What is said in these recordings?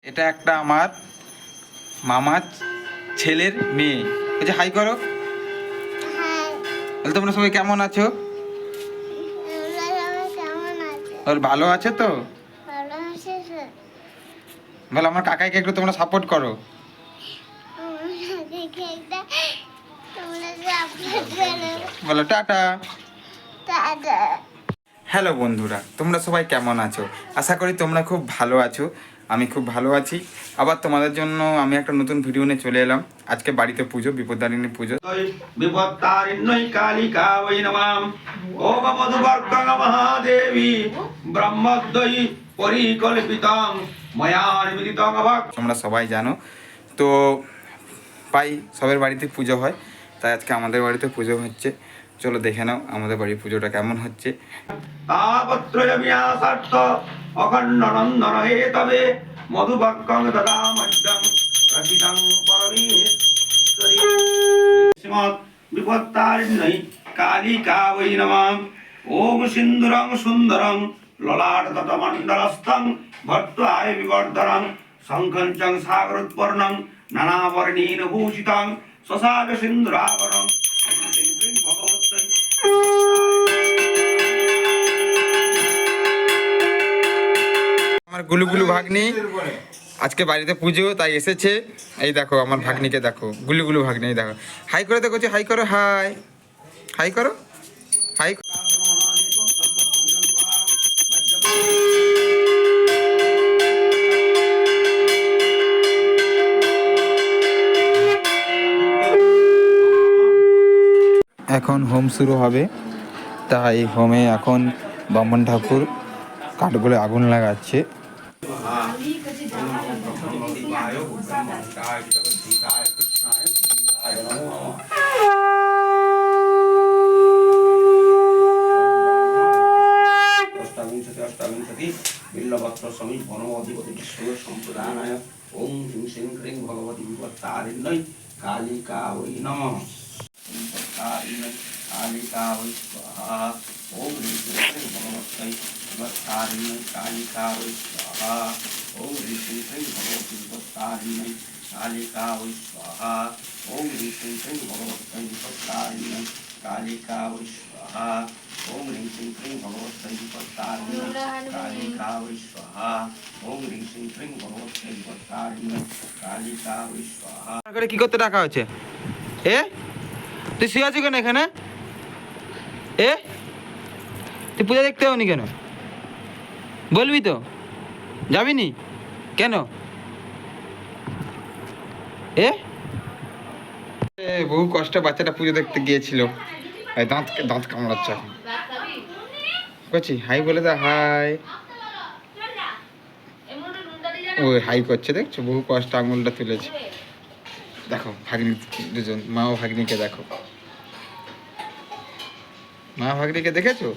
এটা একটা আমার মামার ছেলের মেয়ে। এই যে হাই করো। তাহলে তোমরা সবাই কেমন আছো? ভালো আছে তো? বলো আমার কাকাইকে একটু তোমরা সাপোর্ট করো। বলো টাটা। হ্যালো বন্ধুরা, তোমরা সবাই কেমন আছো? আশা করি তোমরা খুব ভালো আছো। আমি খুব ভালো আছি। আবার তোমাদের জন্য আমি একটা নতুন ভিডিও নিয়ে চলে এলাম। আজকে বাড়িতে পুজো, বিপদারিণী পুজো। বিপত্তারিণ্যই কালিকা ওই নমাম ওম মধুবর্গং মহাদেবী ব্রহ্মদ্বৈ পরিকল্পিতং ময়া নিবেদিতং অভাগ। তোমরা সবাই জানো তো, সবার বাড়িতে পুজো হয়, তাই আজকে আমাদের বাড়িতে পুজো হচ্ছে। চলো দেখে নাও আমাদের বাড়ির পুজোটা কেমন হচ্ছে। তাপত্রয় বিয়াসার্থ অখণ্ড নন্দন হে তবে মধুবর্গং দদামদ্যং রচিতং পরমেশ্বরী শ্রীমৎ বিপত্তারিণ্যই কালিকা বৈ নমঃ। ওম সিন্দুরং সুন্দরং ললাট ততমণ্ডলস্থং ভট্টায় বিবর্ধনং শঙ্খং চ সাগরোৎপর্ণং নানাবর্ণেন ভূষিতং শশাক সিন্দুরাভরণং আমার গুলুগুলু ভাগ্নি আজকে বাড়িতে পুজো, তাই এসেছে। এই দেখো আমার ভাগ্নিকে দেখো, গুলুগুলু ভাগ্নি দেখো। হাই করে দেখো, হাই করো, হাই হাই করো, হাই। এখন হোম শুরু হবে, তাই হোমে এখন বামন ঠাকুর কাঠগুলো আগুন লাগাচ্ছে। বিল্লপত্র সমীপ বনমধিপতি বিষ্ণু সম্প্রদানায় ওম হিং শ্রীং ক্রিং ভগবতী বিপত্তারিণ্যই কালিকা ওই নমঃ। কালিকা ওই স্বাহা। ওম হিং শ্রীং ক্রিং ভগবতী বিপত্তারিণ্যই কালিকা ওই স্বাহা। ওম হিং শ্রীং ক্রিং ভগবতী বিপত্তারিণ্যই কালিকা ওই স্বাহা। ওম হিং শ্রীং ক্রিং ভগবতী বিপত্তারিণ্যই কালিকা ওই স্বাহা। ওম হ্রিং শ্রীং ক্রিং ভগবতী বিপত্তারিণ্যই কালিকা ওই স্বাহা। ওম হ্রিং শ্রীং ক্রিং ভগবতী বিপত্তারিণ্যই কালিকা ওই স্বাহা। কি করতে ডাকা হচ্ছে? তুই শুয়ে আছিস কেন এখানে? তুই পূজা দেখতে হওনি কেন? বলবি তো, যাবি নি কেন? বহু কষ্টে বাচ্চাটা পুজো দেখতে গিয়েছিল। দাঁত কামড়াচ্ছে এখন। করছি হাই বলে দা, হাই। ওই হাই করছে, দেখছো বহু কষ্ট আঙুলটা তুলেছে। দেখো ভাগ্নি দুজন, মা ও ভাগ্নিকে দেখো, মা ভাগ্নিকে দেখেছো?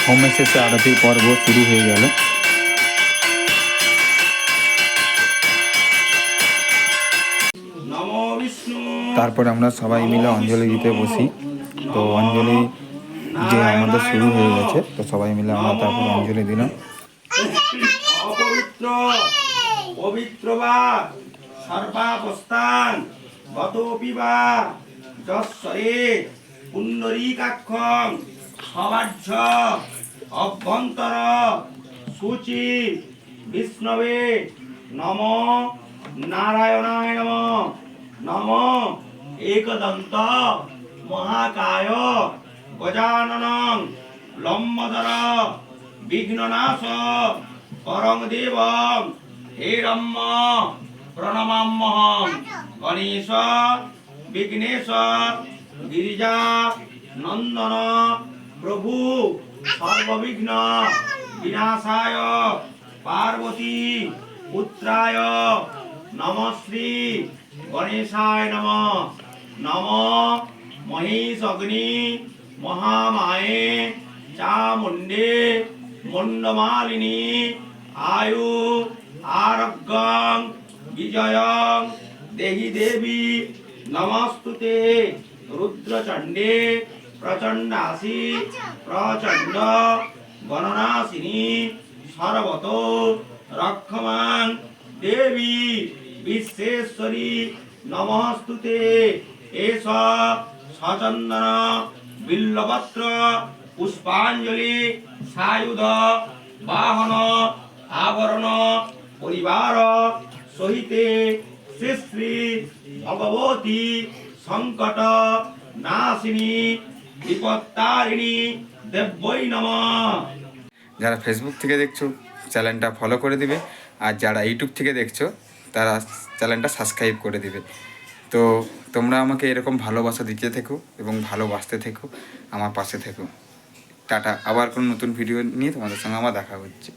হোমের শেষে আরতির পর্ব শুরু হয়ে গেল। তারপরে আমরা সবাই মিলে অঞ্জলি দিতে বসি। তো অঞ্জলি যে আমাদের শুরু হয়ে গেছে, তো সবাই মিলে আমরা তারপর অঞ্জলি দিলাম। অপবিত্র পবিত্র বা সর্বাবস্থান গতোপি বা যশ্বরে পুণ্ডরীকাক্ষং সবাহ্য অভ্যন্তর সূচি বিষ্ণবে নমঃ নারায়ণায় নমঃ। নমঃ একদন্ত মহাকায় গজাননং লম্বদর বিঘ্ননাশ করং দেবং হেরম্য প্রণমাম্যহং। গণেশ বিঘ্নেশ গিরিজা নন্দন প্রভু সর্ববিঘ্ন বিনাশায় পার্বতী পুত্রায় নমশ্রী গণেশায় নমঃ। নমঃ মহেশ অগ্নি মহামায়ে চামুণ্ডে মুণ্ডমালিনী আয়ু আরোগ্যং বিজয়ং দেহি দেবী নমস্তুতে। रुद्रचण्डे प्रचण्डासि प्रचण्ड गणनाशिनी सर्वतो रक्षमां देवी विश्वेश्वरी नमस्तुते एष सचन्दन बिल्लपत्र पुष्पाञ्जलि सायुध वाहन आवरण परिवार सहिते श्री श्री भगवती संकट नाशिनी विपत्तारिणी देव्यै नमः। যারা ফেসবুক থেকে দেখছো চ্যানেলটা ফলো করে দিবে, আর যারা ইউটিউব থেকে দেখছো তারা চ্যানেলটা সাবস্ক্রাইব করে দিবে। তো তোমরা আমাকে এরকম ভালোবাসা দিতে থেকো এবং ভালোবাসতে থেকো, আমার পাশে থেকো। টাটা, আবার কোনো নতুন ভিডিও নিয়ে তোমাদের সঙ্গে আমার দেখা হচ্ছে।